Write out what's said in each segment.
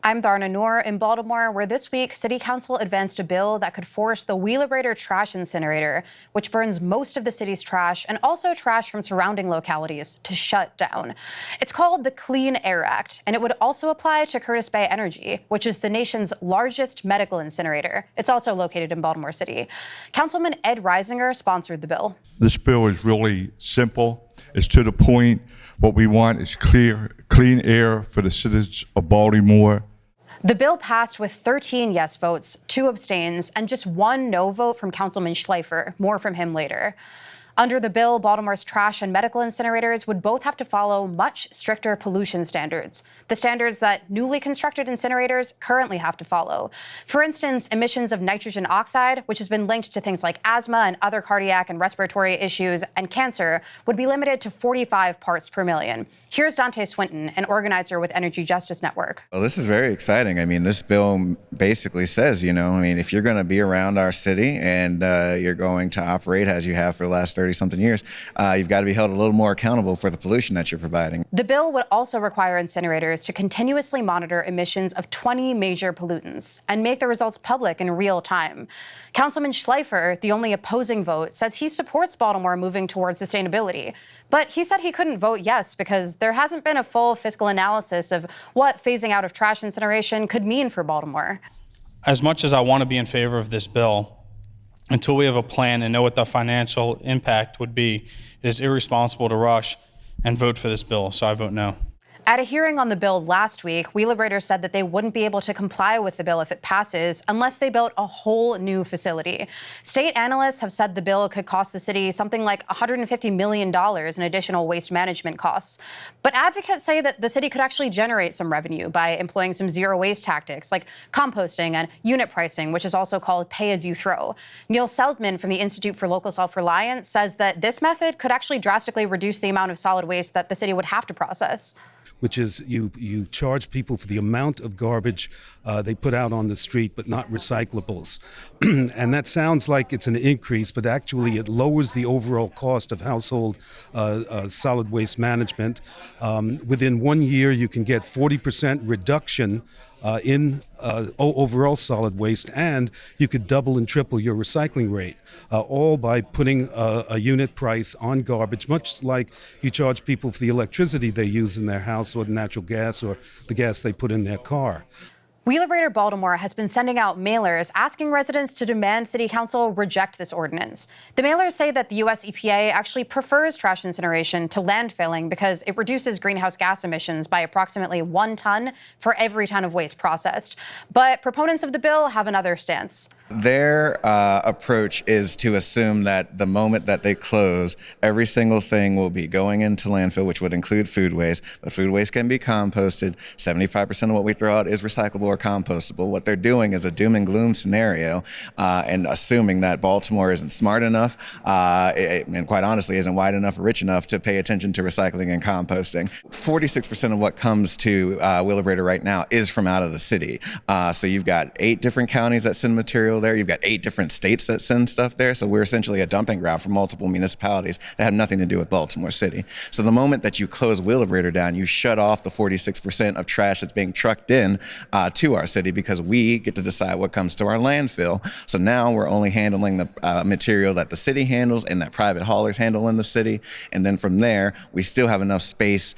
I'm Dharna Noor in Baltimore, where this week City Council advanced a bill that could force the Wheelabrator trash incinerator, which burns most of the city's trash and also trash from surrounding localities, to shut down. It's called the Clean Air Act, and it would also apply to Curtis Bay Energy, which is the nation's largest medical incinerator. It's also located in Baltimore City. Councilman Ed Reisinger sponsored the bill. This bill is really simple. It's to the point. What we want is clean air for the citizens of Baltimore. The bill passed with 13 yes votes, 2 abstains, and just 1 no vote from Councilman Schleifer. More from him later. Under the bill, Baltimore's trash and medical incinerators would both have to follow much stricter pollution standards, the standards that newly constructed incinerators currently have to follow. For instance, emissions of nitrogen oxide, which has been linked to things like asthma and other cardiac and respiratory issues and cancer, would be limited to 45 parts per million. Here's Dante Swinton, an organizer with Energy Justice Network. Well, this is very exciting. I mean, this bill basically says, if you're going to be around our city and you're going to operate as you have for the last 30-something years, you've got to be held a little more accountable for the pollution that you're providing. The bill would also require incinerators to continuously monitor emissions of 20 major pollutants and make the results public in real time. Councilman Schleifer, the only opposing vote, says he supports Baltimore moving towards sustainability. But he said he couldn't vote yes because there hasn't been a full fiscal analysis of what phasing out of trash incineration could mean for Baltimore. As much as I want to be in favor of this bill, until we have a plan and know what the financial impact would be, it is irresponsible to rush and vote for this bill, so I vote no. At a hearing on the bill last week, Wheelabrator said that they wouldn't be able to comply with the bill if it passes unless they built a whole new facility. State analysts have said the bill could cost the city something like $150 million in additional waste management costs. But advocates say that the city could actually generate some revenue by employing some zero waste tactics like composting and unit pricing, which is also called pay-as-you-throw. Neil Seldman from the Institute for Local Self-Reliance says that this method could actually drastically reduce the amount of solid waste that the city would have to process. Which is you charge people for the amount of garbage they put out on the street, but not recyclables. And that sounds like it's an increase, but actually it lowers the overall cost of household solid waste management. Within 1 year, you can get 40% reduction in overall solid waste, and you could double and triple your recycling rate, all by putting a unit price on garbage, much like you charge people for the electricity they use in their house or the natural gas or the gas they put in their car. Wheelabrator Baltimore has been sending out mailers asking residents to demand City Council reject this ordinance. The mailers say that the U.S. EPA actually prefers trash incineration to landfilling because it reduces greenhouse gas emissions by approximately 1 ton for every ton of waste processed. But proponents of the bill have another stance. Their approach is to assume that the moment that they close, every single thing will be going into landfill, which would include food waste. But food waste can be composted. 75% of what we throw out is recyclable or compostable. What they're doing is a doom and gloom scenario and assuming that Baltimore isn't smart enough and quite honestly isn't wide enough or rich enough to pay attention to recycling and composting. 46% of what comes to Wheelabrator right now is from out of the city. So you've got 8 different counties that send material there. You've got 8 different states that send stuff there. So we're essentially a dumping ground for multiple municipalities that have nothing to do with Baltimore City. So the moment that you close Wheelabrator down, you shut off the 46% of trash that's being trucked in to our city because we get to decide what comes to our landfill. So now we're only handling the material that the city handles and that private haulers handle in the city. And then from there, we still have enough space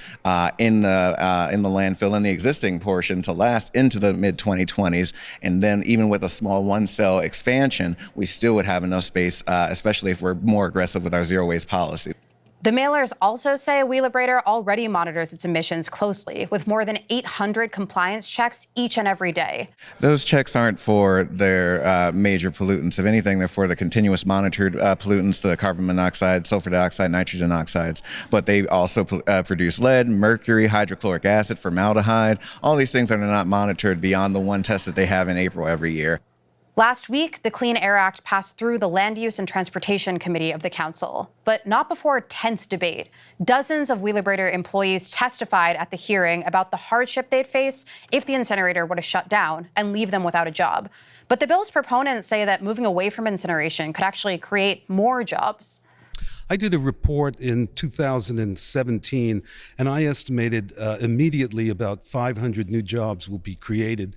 in the landfill in the existing portion to last into the mid-2020s. And then even with a small 1-cell expansion, we still would have enough space, especially if we're more aggressive with our zero waste policy. The mailers also say Wheelabrator already monitors its emissions closely, with more than 800 compliance checks each and every day. Those checks aren't for their major pollutants. If anything, they're for the continuous monitored pollutants, the carbon monoxide, sulfur dioxide, nitrogen oxides. But they also produce lead, mercury, hydrochloric acid, formaldehyde, all these things that are not monitored beyond the one test that they have in April every year. Last week, the Clean Air Act passed through the Land Use and Transportation Committee of the Council, but not before tense debate. Dozens of Wheelabrator employees testified at the hearing about the hardship they'd face if the incinerator were to shut down and leave them without a job. But the bill's proponents say that moving away from incineration could actually create more jobs. I did a report in 2017, and I estimated immediately about 500 new jobs will be created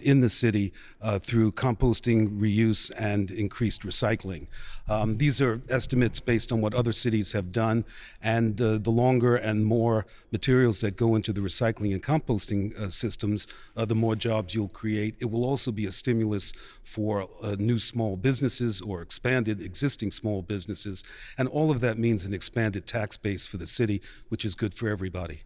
in the city through composting, reuse, and increased recycling. These are estimates based on what other cities have done, and the longer and more materials that go into the recycling and composting systems, the more jobs you'll create. It will also be a stimulus for new small businesses or expanded existing small businesses, and all of that means an expanded tax base for the city, which is good for everybody.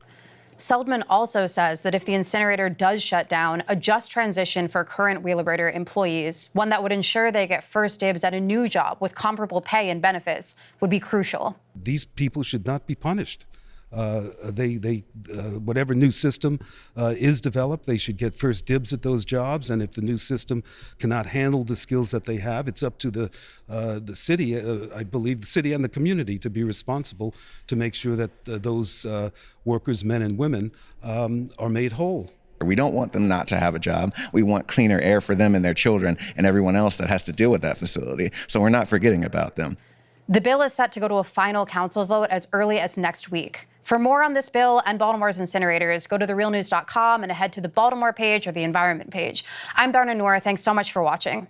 Seldman also says that if the incinerator does shut down, a just transition for current Wheelabrator employees, one that would ensure they get first dibs at a new job with comparable pay and benefits, would be crucial. These people should not be punished. Whatever new system is developed, they should get first dibs at those jobs. And if the new system cannot handle the skills that they have, it's up to the city, I believe, the city and the community to be responsible to make sure that those workers, men and women, are made whole. We don't want them not to have a job. We want cleaner air for them and their children and everyone else that has to deal with that facility. So we're not forgetting about them. The bill is set to go to a final council vote as early as next week. For more on this bill and Baltimore's incinerators, go to therealnews.com and head to the Baltimore page or the environment page. I'm Darna Noor. Thanks so much for watching.